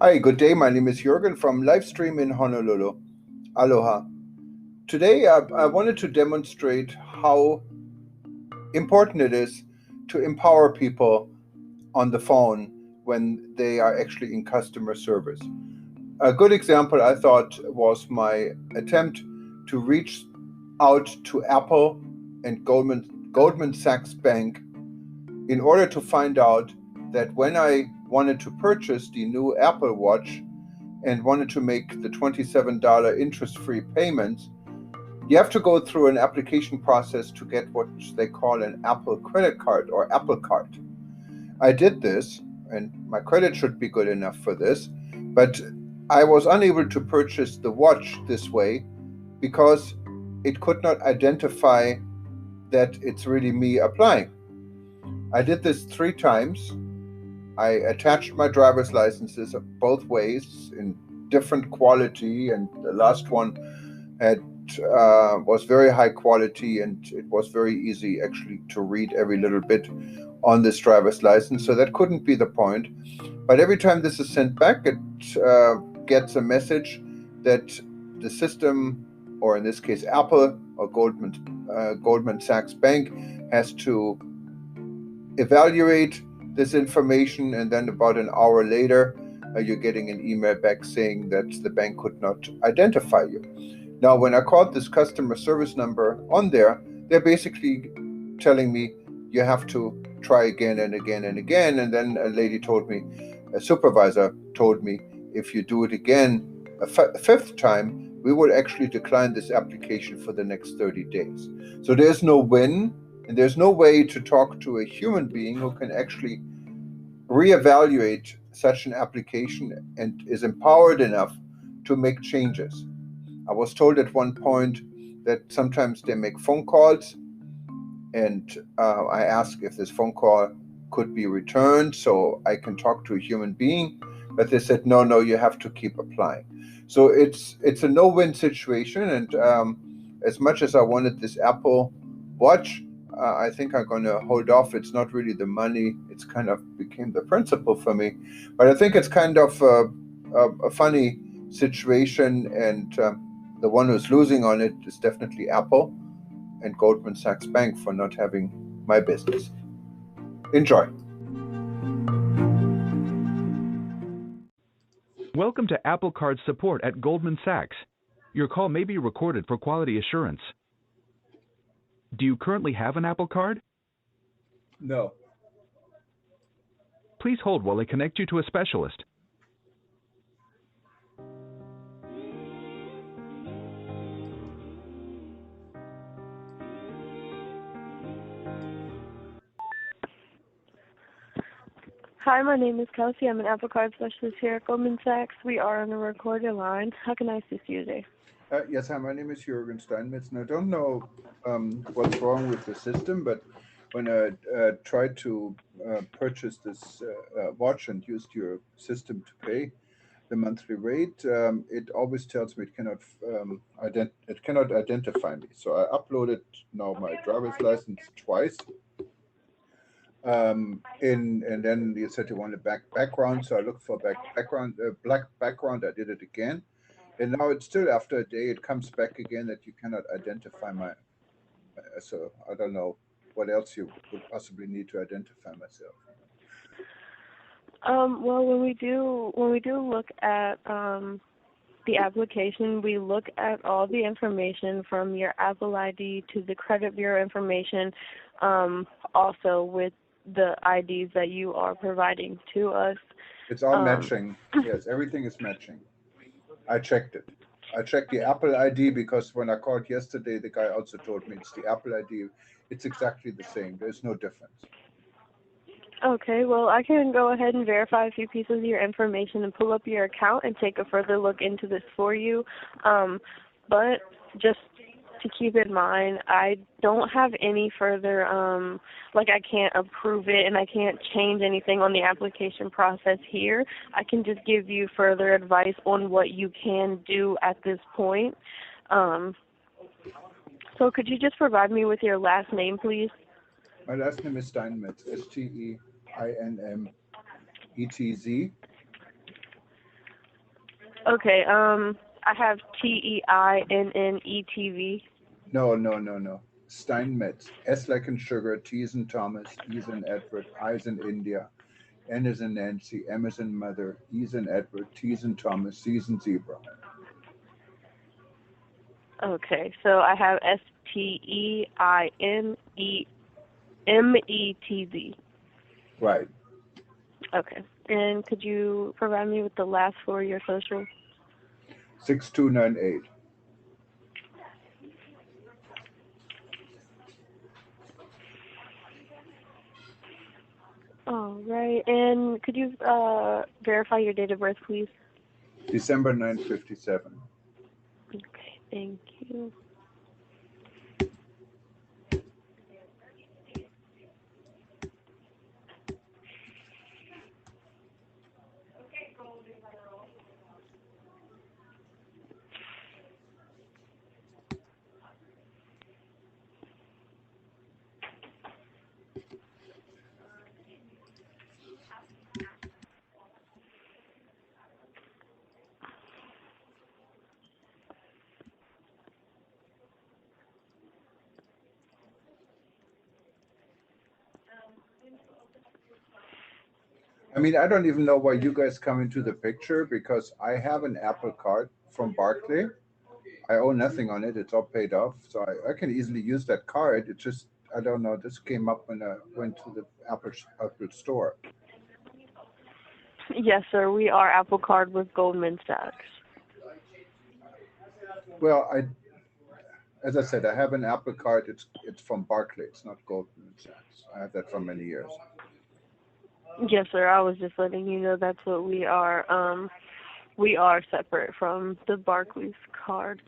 Hi, good day. My name is Jürgen from Livestream in Honolulu. Aloha. Today, I wanted to demonstrate how important it is to empower people on the phone when they are actually in customer service. A good example, I thought, was my attempt to reach out to Apple and Goldman Sachs Bank in order to find out that when I wanted to purchase the new Apple Watch and wanted to make the $27 interest-free payments, you have to go through an application process to get what they call an Apple credit card or Apple Card. I did this, and my credit should be good enough for this, but I was unable to purchase the watch this way because it could not identify that it's really me applying. I did this 3 times. I attached my driver's licenses of both ways in different quality, and the last one had was very high quality, and it was very easy actually to read every little bit on this driver's license. So that couldn't be the point. But every time this is sent back, it gets a message that the system, or in this case Apple or Goldman Sachs Bank, has to evaluate this information, and then about an hour later, you're getting an email back saying that the bank could not identify you. Now, when I called this customer service number on there, they're basically telling me you have to try again and again and again. And then a supervisor told me, if you do it again a fifth time, we will actually decline this application for the next 30 days. So there's no win, and there's no way to talk to a human being who can actually reevaluate such an application and is empowered enough to make changes. I was told at one point that sometimes they make phone calls, and I asked if this phone call could be returned so I can talk to a human being, but they said no, you have to keep applying. So it's a no-win situation, and as much as I wanted this Apple Watch, I think I'm going to hold off. It's not really the money; it's kind of became the principle for me. But I think it's kind of a funny situation, and the one who's losing on it is definitely Apple and Goldman Sachs Bank for not having my business. Enjoy. Welcome to Apple Card support at Goldman Sachs. Your call may be recorded for quality assurance. Do you currently have an Apple Card? No. Please hold while I connect you to a specialist. Hi, my name is Kelsey. I'm an Apple Card specialist here at Goldman Sachs. We are on a recorded line. How can I assist you today? Yes, hi, my name is Jürgen Steinmetz, and I don't know what's wrong with the system, but when I tried to purchase this watch and used your system to pay the monthly rate, it always tells me it cannot identify me. So I uploaded now my driver's license twice, and then you said you wanted background, so I looked for black background. I did it again, and now it's still after a day. It comes back again that you cannot identify my. So I don't know what else you would possibly need to identify myself. Well, when we do look at the application, we look at all the information from your Apple ID to the credit bureau information, also with the IDs that you are providing to us. It's all Um, matching. Yes, everything is matching. I checked it. I checked the Apple ID because when I called yesterday, the guy also told me it's the Apple ID. It's exactly the same. There's no difference. Okay, well, I can go ahead and verify a few pieces of your information and pull up your account and take a further look into this for you. But just to keep in mind, I don't have any further, I can't approve it and I can't change anything on the application process here. I can just give you further advice on what you can do at this point. So could you just provide me with your last name, please? My last name is Steinmetz, Steinmetz. Okay, I have TEINNETV. No. Steinmetz. S like in sugar, T is in Thomas, E is in Edward, I is in India, N is in Nancy, M is in mother, E is in Edward, T is in Thomas, C is in zebra. Okay, so I have STEINEMETV. Right. Okay, and could you provide me with the last four of your social? 6298. All right, and could you verify your date of birth, please? December 957. Okay, thank you. I mean, I don't even know why you guys come into the picture because I have an Apple card from Barclay. I owe nothing on it. It's all paid off. So I can easily use that card. It just, I don't know. This came up when I went to the Apple store. Yes, sir, we are Apple Card with Goldman Sachs. Well, as I said, I have an Apple card. It's from Barclay. It's not Goldman Sachs. I have that for many years. Yes, sir, I was just letting you know that's what we are. We are separate from the Barclays card.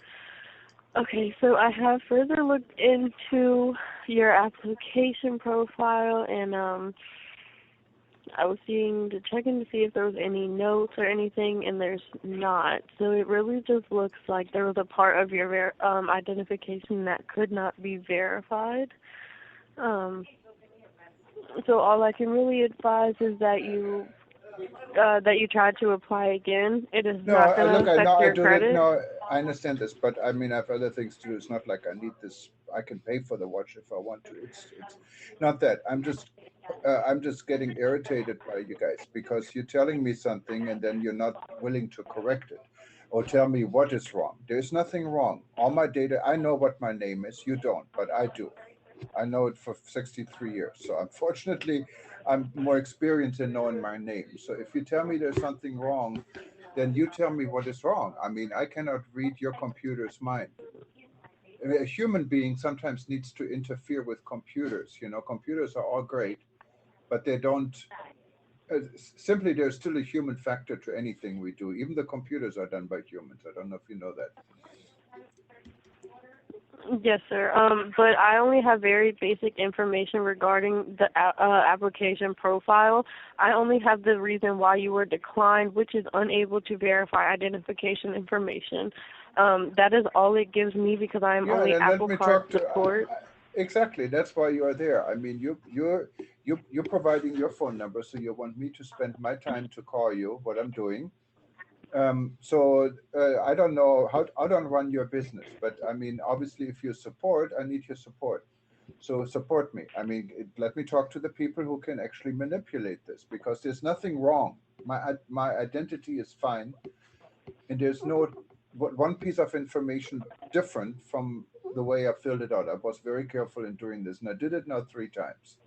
Okay, so I have further looked into your application profile, and I was checking to see if there was any notes or anything, and there's not. So it really just looks like there was a part of your identification that could not be verified. Um, so all I can really advise is that you try to apply again. It is No, not going look, to I know affect I your do that. credit. No, I understand this, but I mean, I have other things to do. It's not like I need this. I can pay for the watch if I want to. It's not that. I'm just getting irritated by you guys because you're telling me something and then you're not willing to correct it or tell me what is wrong. There's nothing wrong. All my data, I know what my name is. You don't, but I do. I know it for 63 years. So unfortunately, I'm more experienced in knowing my name. So if you tell me there's something wrong, then you tell me what is wrong. I mean, I cannot read your computer's mind. I mean, a human being sometimes needs to interfere with computers. You know, computers are all great, but they don't. Simply, there's still a human factor to anything we do. Even the computers are done by humans. I don't know if you know that. Yes, sir. But I only have very basic information regarding the application profile. I only have the reason why you were declined, which is unable to verify identification information. That is all it gives me because I am Yeah, only then let Apple me Card talk to. support. Exactly, that's why you are there. I mean, you're providing your phone number, so you want me to spend my time to call you. What I'm doing. I don't know how I don't run your business, but I mean, obviously, if you support, I need your support. So support me. I mean, let me talk to the people who can actually manipulate this because there's nothing wrong. My identity is fine, and there's no one piece of information different from the way I filled it out. I was very careful in doing this, and I did it now 3 times.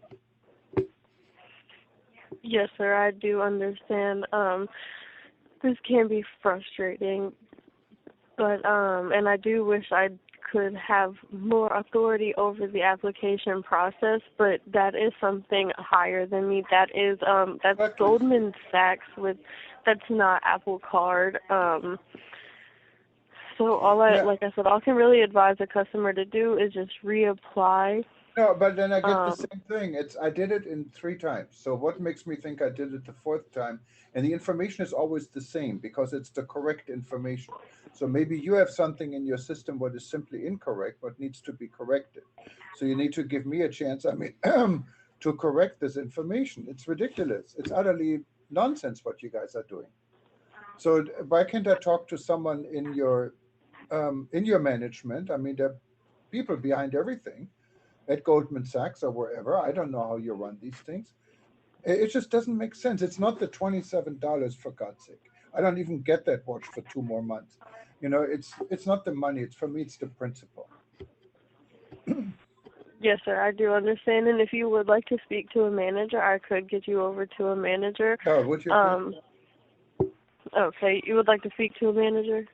Yes, sir, I do understand. This can be frustrating, but and I do wish I could have more authority over the application process, but that is something higher than me. That's Exactly. Goldman Sachs with that's not Apple Card. So Yeah. like I said, all I can really advise a customer to do is just reapply. No, but then I get the Um, same thing. It's I did it in 3 times. So what makes me think I did it the fourth time? And the information is always the same because it's the correct information. So maybe you have something in your system what is simply incorrect, what needs to be corrected. So you need to give me a chance. I mean, to correct this information. It's ridiculous. It's utterly nonsense what you guys are doing. So why can't I talk to someone in your management? I mean, there are people behind everything at Goldman Sachs or wherever. I don't know how you run these things. It just doesn't make sense. It's not the $27 for God's sake. I don't even get that watch for 2 more months. It's not the money. It's for me. It's the principle. Yes, sir, I do understand. And if you would like to speak to a manager, I could get you over to a manager. Oh, would you please? Okay, you would like to speak to a manager?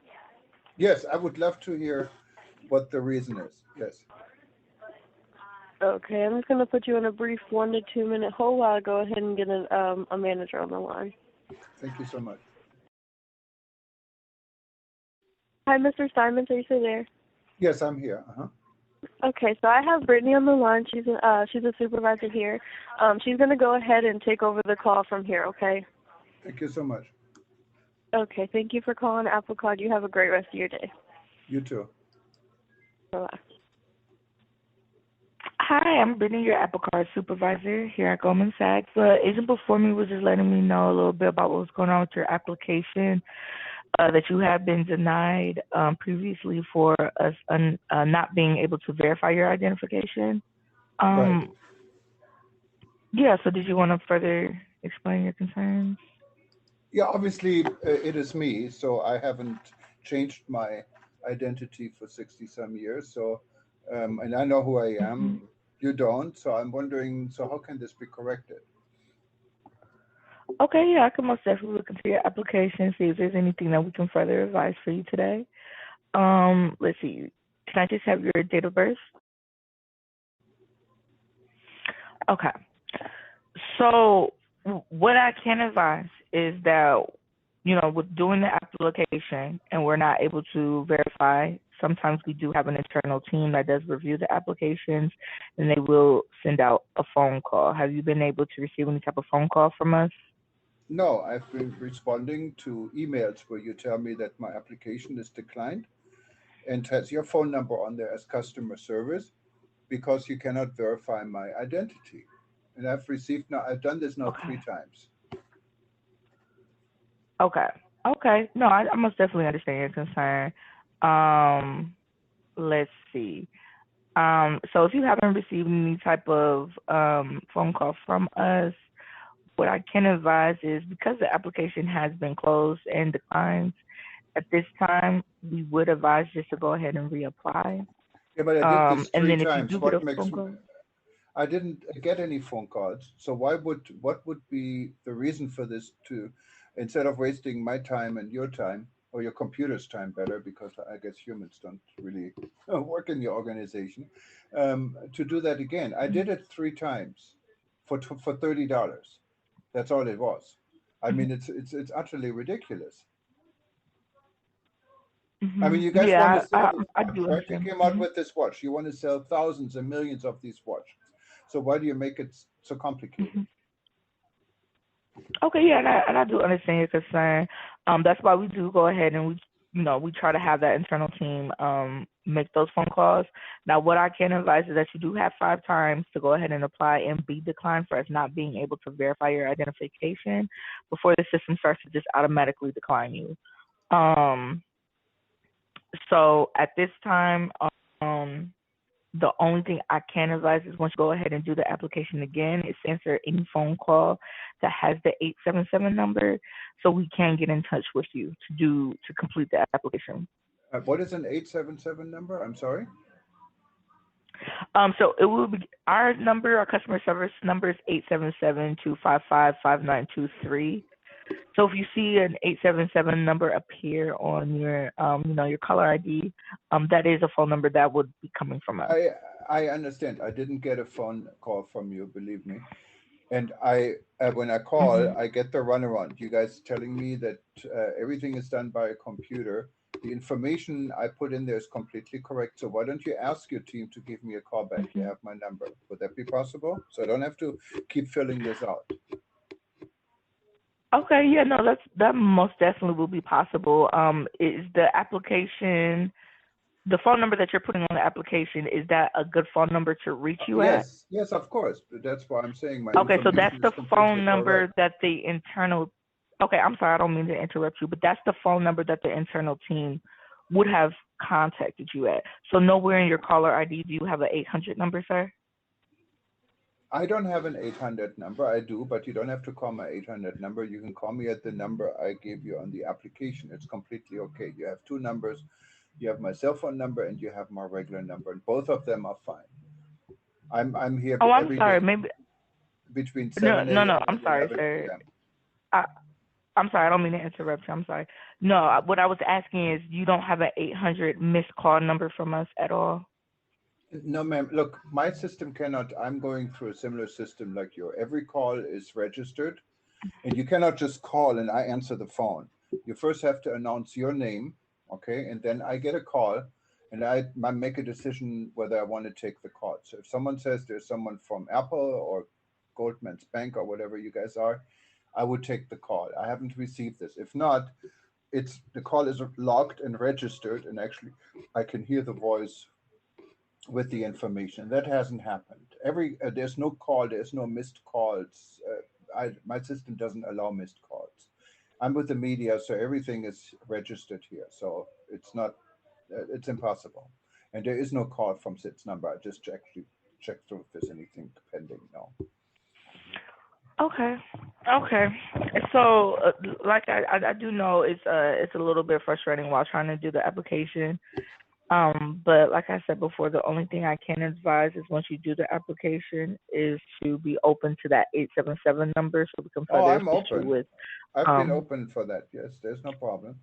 Yes, I would love to hear what the reason is. Yes, Okay, I'm just going to put you in a brief 1 to 2 minute hold while I go ahead and get a manager on the line. thank you so much. Hi, Mr. Simons, are you still there? Yes, I'm here. Okay, so I have Brittany on the line. She's a supervisor here. She's going to go ahead and take over the call from here, okay? Thank you so much. Okay, thank you for calling Apple Card. You have a great rest of your day. You too. Bye-bye. Hi, I'm Brittany, your Apple Card supervisor here at Goldman Sachs. The agent before me was just letting me know a little bit about what was going on with your application, that you have been denied previously for us not being able to verify your identification. Right. Yeah, so did you want to further explain your concerns? Yeah, obviously it is me, so I haven't changed my identity for 60 some years. So, and I know who I Mm-hmm. am. You don't. So I'm wondering, so how can this be corrected? Okay, yeah, I can most definitely look into your application, see if there's anything that we can further advise for you today. Let's see. Can I just have your date of birth? Okay. So what I can advise is that, with doing the application and we're not able to verify, sometimes we do have an internal team that does review the applications and they will send out a phone call. Have you been able to receive any type of phone call from us? No, I've been responding to emails where you tell me that my application is declined and has your phone number on there as customer service because you cannot verify my identity. And I've done this now Okay. 3 times. Okay. Okay. No, I most definitely understand your concern. Um, let's see. So if you haven't received any type of phone call from us, what I can advise is because the application has been closed and declined at this time, we would advise just to go ahead and reapply. Yeah, but I did this And three then if you times. do get What a makes phone call, I didn't get any phone calls. So what would be the reason for this to, instead of wasting my time and your time or your computer's time better, because I guess humans don't really work in your organization, to do that again. I did it 3 times for $30. That's all it was. I mean, it's utterly ridiculous. I mean, you guys want to yeah, sell this I watch, do right? You understand. came out with this watch. You want to sell thousands and millions of these watches. So why do you make it so complicated? Mhm. Okay, yeah, and I do understand your concern. That's why we do go ahead and we try to have that internal team make those phone calls. Now, what I can advise is that you do have 5 times to go ahead and apply and be declined for us not being able to verify your identification before the system starts to just automatically decline you. Um, so at this time, um, the only thing I can advise is once you go ahead and do the application again, is answer any phone call that has the 877 number so we can get in touch with you to complete the application. What is an 877 number? I'm sorry. So it will be our customer service number is 877-255-5923. So if you see an 877 number appear on your caller ID, that is a phone number that would be coming from us. I understand. I didn't get a phone call from you, believe me. And when I call, Hmm. I get the runaround. You guys telling me that everything is done by a computer. The information I put in there is completely correct. So why don't you ask your team to give me a call back? You Hmm. have my number. Would that be possible? So I don't have to keep filling this out. Okay, yeah, no, that most definitely will be possible. Is the application, the phone number that you're putting on the application, is that a good phone number to reach you at? Yes, yes, of course. But that's why I'm saying my Okay, so that's information is the completely phone correct. number that the internal. Okay, I'm sorry, I don't mean to interrupt you, but that's the phone number that the internal team would have contacted you at. So nowhere in your caller ID do you have an 800 number, sir? I don't have an 800 number. I do, but you don't have to call my 800 number. You can call me at the number I gave you on the application. It's completely okay. You have two numbers. You have my cell phone number and you have my regular number, and both of them are fine. I'm here Oh, I'm every sorry. day Maybe between no, 7 no, no. a.m. I'm and sorry, 11 sir. p.m. I, I'm sorry. I don't mean to interrupt you. I'm sorry. No, what I was asking is you don't have an 800 missed call number from us at all. No, ma'am. Look, my system cannot. I'm going through a similar system like your. Every call is registered, and you cannot just call and I answer the phone. You first have to announce your name, okay, and then I get a call, and I make a decision whether I want to take the call. So if someone says there's someone from Apple or Goldman's Bank or whatever you guys are, I would take the call. I haven't received this. If not, it's the call is logged and registered, and actually I can hear the voice with the information. That hasn't happened. There's no call, there's no missed calls. My system doesn't allow missed calls. I'm with the media, so everything is registered here. So it's not, it's impossible. And there is no call from Sid's number. I just actually checked through if there's anything pending now. Okay. Okay. So, like I do know it's a little bit frustrating while trying to do the application. But like I said before, the only thing I can advise is once you do the application is to be open to that 877 number so we can Oh, further I'm assist you open. with. I've been Um. open for that. Yes, there's no problem.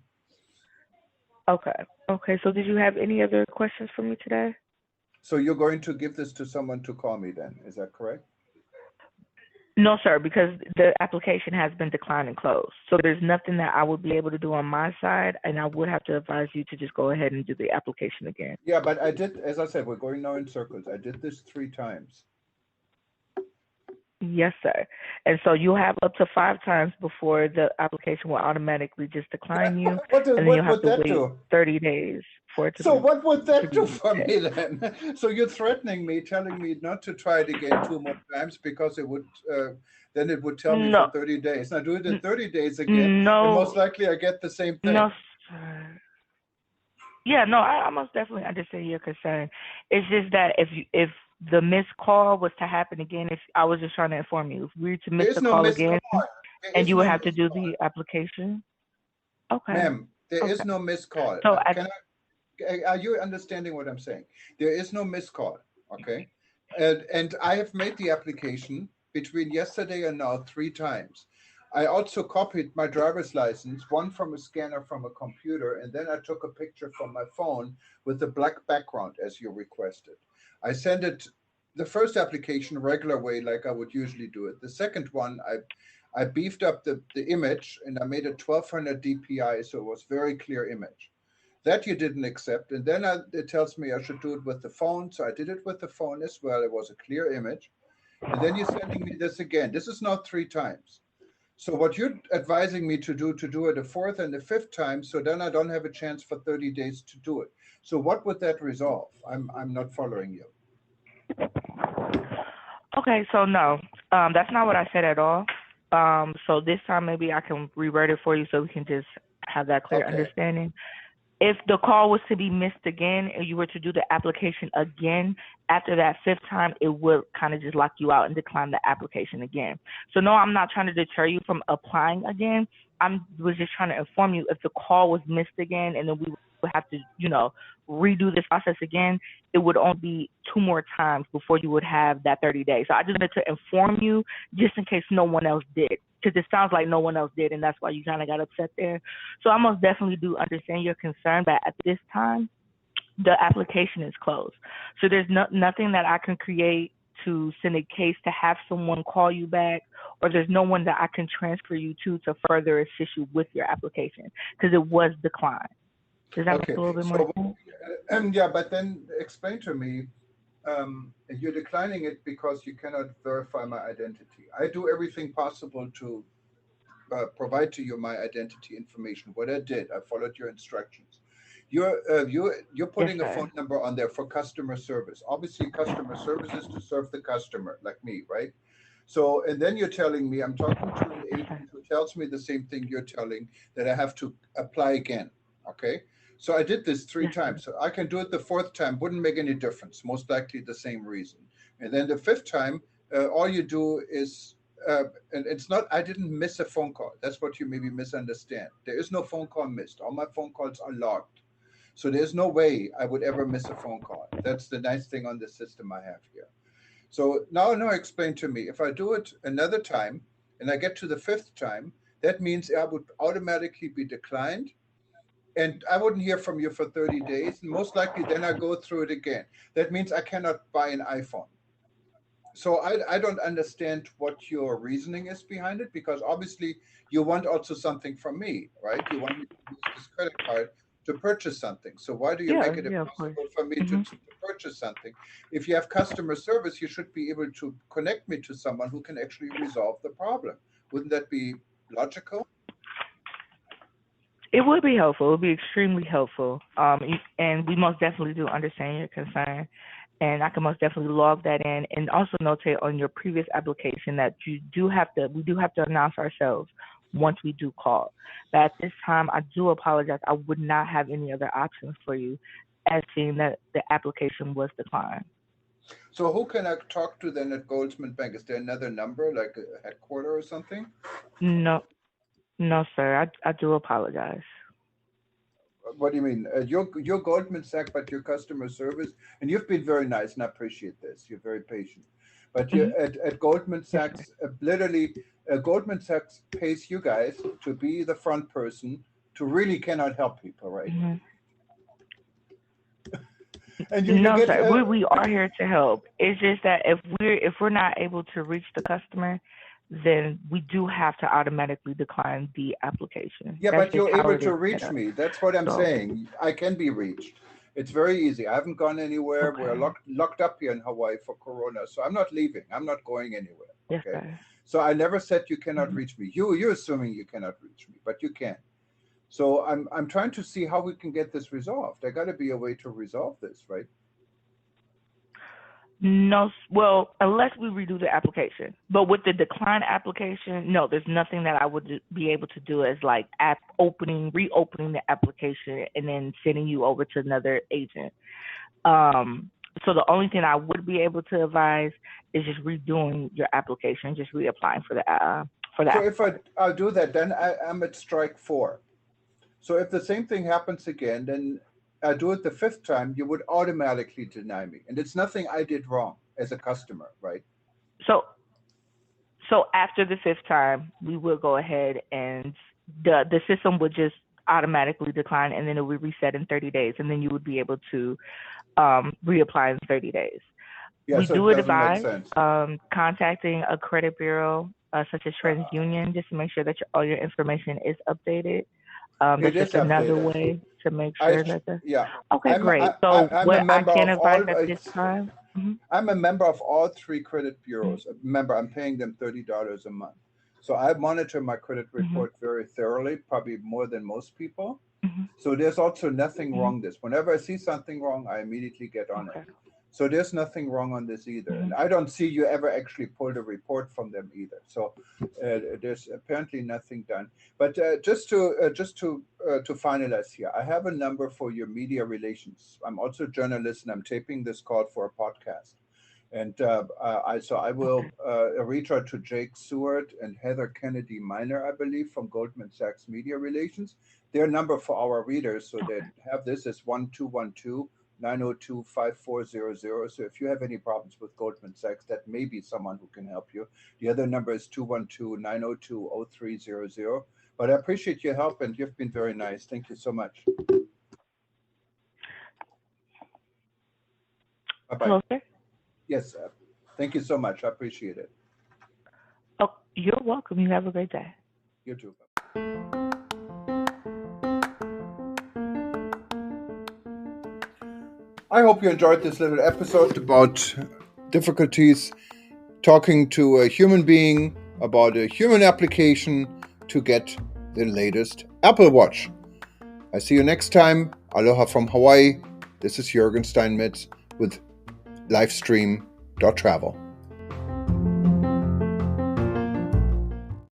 Okay. Okay. So did you have any other questions for me today? So you're going to give this to someone to call me then, is that correct? No, sir, because the application has been declined and closed. So there's nothing that I would be able to do on my side, and I would have to advise you to just go ahead and do the application again. Yeah, but I did, as I said, we're going now in circles. I did this three times. Yes, sir. And so you have up to 5 times before the application will automatically just decline you, and then you'll What have would to that wait do? 30 days for it So what would to that be do for reset. me then? So you're threatening me, telling me not to try it again two more times because it would then it would tell me for No, 30 days. Now do it in n- 30 days again, and most no, likely I get the same no, thing. sir. Yeah, no, I most definitely understand your concern. It's just that if the missed call was to happen again, if I was just trying to inform you, if we were to miss There is the no call missed call. again, There and is you would no have to missed do call. the application. Okay, Ma'am, there is okay. no missed call. So I Are you understanding what I'm saying? There is no missed call, okay? And I have made the application between yesterday and now three times. I also copied my driver's license, one from a scanner from a computer, and then I took a picture from my phone with a black background as you requested. I sent it the first application regular way like I would usually do it. The second one, I beefed up the image and I made it 1200 DPI, so it was very clear image. That you didn't accept, and then it tells me I should do it with the phone, so I did it with the phone as well. It was a clear image, and then you're sending me this again. This is not three times. So what you're advising me to do it a fourth and a fifth time, so then I don't have a chance for 30 days to do it. So what would that resolve? I'm not following you. Okay, so no, that's not what I said at all. So this time maybe I can reword it for you so we can just have that clear Okay. understanding. If the call was to be missed again and you were to do the application again, after that fifth time, it would kind of just lock you out and decline the application again. So no, I'm not trying to deter you from applying again. I was just trying to inform you if the call was missed again and then we would have to, redo this process again, it would only be 2 more times before you would have that 30 days. So I just wanted to inform you just in case no one else did. Because it sounds like no one else did, and that's why you kind of got upset there. So I most definitely do understand your concern, but at this time, the application is closed. So there's nothing that I can create to send a case to have someone call you back, or there's no one that I can transfer you to further assist you with your application because it was declined. Does that make Okay. a little bit more So, sense? yeah, but then explain to me, you're declining it because you cannot verify my identity. I do everything possible to provide to you my identity information. What I did, I followed your instructions. You're Yes, putting a sir. phone number on there for customer service. Obviously, customer service is to serve the customer, like me, right? So, and then you're telling me I'm talking to an agent who tells me the same thing you're telling, that I have to apply again. Okay. So I did this three Yes, sir. times. So I can do it the fourth time, wouldn't make any difference, most likely the same reason. And then the fifth time, all you do is, and it's not, I didn't miss a phone call. That's what you maybe misunderstand. There is no phone call missed. All my phone calls are logged. So there's no way I would ever miss a phone call. That's the nice thing on the system I have here. So now explain to me, if I do it another time and I get to the fifth time, that means I would automatically be declined and I wouldn't hear from you for 30 days. And most likely then I go through it again. That means I cannot buy an iPhone. So I don't understand what your reasoning is behind it, because obviously you want also something from me, right? You want me to use this credit card to purchase something. So why do you Yeah, make it yeah, of course. impossible for me Hmm. to purchase something? If you have customer service, you should be able to connect me to someone who can actually resolve the problem. Wouldn't that be logical? It would be helpful. It would be extremely helpful. And we most definitely do understand your concern. And I can most definitely log that in and also notate on your previous application that we do have to announce ourselves once we do call. But at this time, I do apologize. I would not have any other options for you as seeing that the application was declined. So who can I talk to then at Goldman Bank? Is there another number, like a headquarter or something? No, no, sir. I do apologize. What do you mean? You're Goldman Sachs, but your customer service, and you've been very nice, and I appreciate this. You're very patient. But you Hmm. at Goldman Yes, sir. Sachs, literally, Goldman Sachs pays you guys to be the front person to really cannot help people, right? Hmm. And you No, get sir. We are here to help. It's just that if we're not able to reach the customer, then we do have to automatically decline the application. yeah, That's but just you're how able it is to set reach up. me. That's what I'm So, saying. I can be reached. It's very easy. I haven't gone anywhere. We're okay. locked up here in Hawaii for Corona, so I'm not leaving. I'm not going anywhere. Yes, Okay. sir. So I never said you cannot Hmm. reach me. You're assuming you cannot reach me, but you can. So I'm trying to see how we can get this resolved. There got to be a way to resolve this, right? No, well, unless we redo the application. But with the decline application, no, there's nothing that I would be able to do as like reopening the application and then sending you over to another agent. Um, so the only thing I would be able to advise is just redoing your application, just reapplying for the So Apple if Card. I'll do that, then I'm at strike four. So if the same thing happens again, then I do it the fifth time, you would automatically deny me. And it's nothing I did wrong as a customer, right? So so after the fifth time, we will go ahead and the system would just automatically decline, and then it would reset in 30 days, and then you would be able to reapply in 30 days. Yeah, We so it do doesn't make advise sense. contacting a credit bureau such as TransUnion just to make sure that all your information is updated. It That's is just another updated. way to make I sure that the yeah, okay, great. So I'm a what I member can of advise all. at this time. Hmm. I'm a member of all three credit Hmm. bureaus. Remember, I'm paying them $30 a month. So I monitor my credit Hmm. report very thoroughly, probably more than most people. Hmm. So there's also nothing Hmm. wrong this. Whenever I see something wrong, I immediately get on it. Okay. So there's nothing wrong on this either. Hmm. And I don't see you ever actually pulled a report from them either. So there's apparently nothing done. But just to finalize here, I have a number for your media relations. I'm also a journalist and I'm taping this call for a podcast. And I will Okay. reach out to Jake Seward and Heather Kennedy Miner, I believe, from Goldman Sachs Media Relations. Their number for our readers, so they Okay. have this is 1212 902 5400. So if you have any problems with Goldman Sachs, that may be someone who can help you. The other number is 212 902 0300. But I appreciate your help and you've been very nice. Thank you so much. Bye bye. Hello, sir. Yes, thank you so much. I appreciate it. Oh, you're welcome. You have a great day. You too. I hope you enjoyed this little episode about difficulties talking to a human being about a human application to get the latest Apple Watch. I see you next time. Aloha from Hawaii. This is Jürgen Steinmetz with livestream.travel.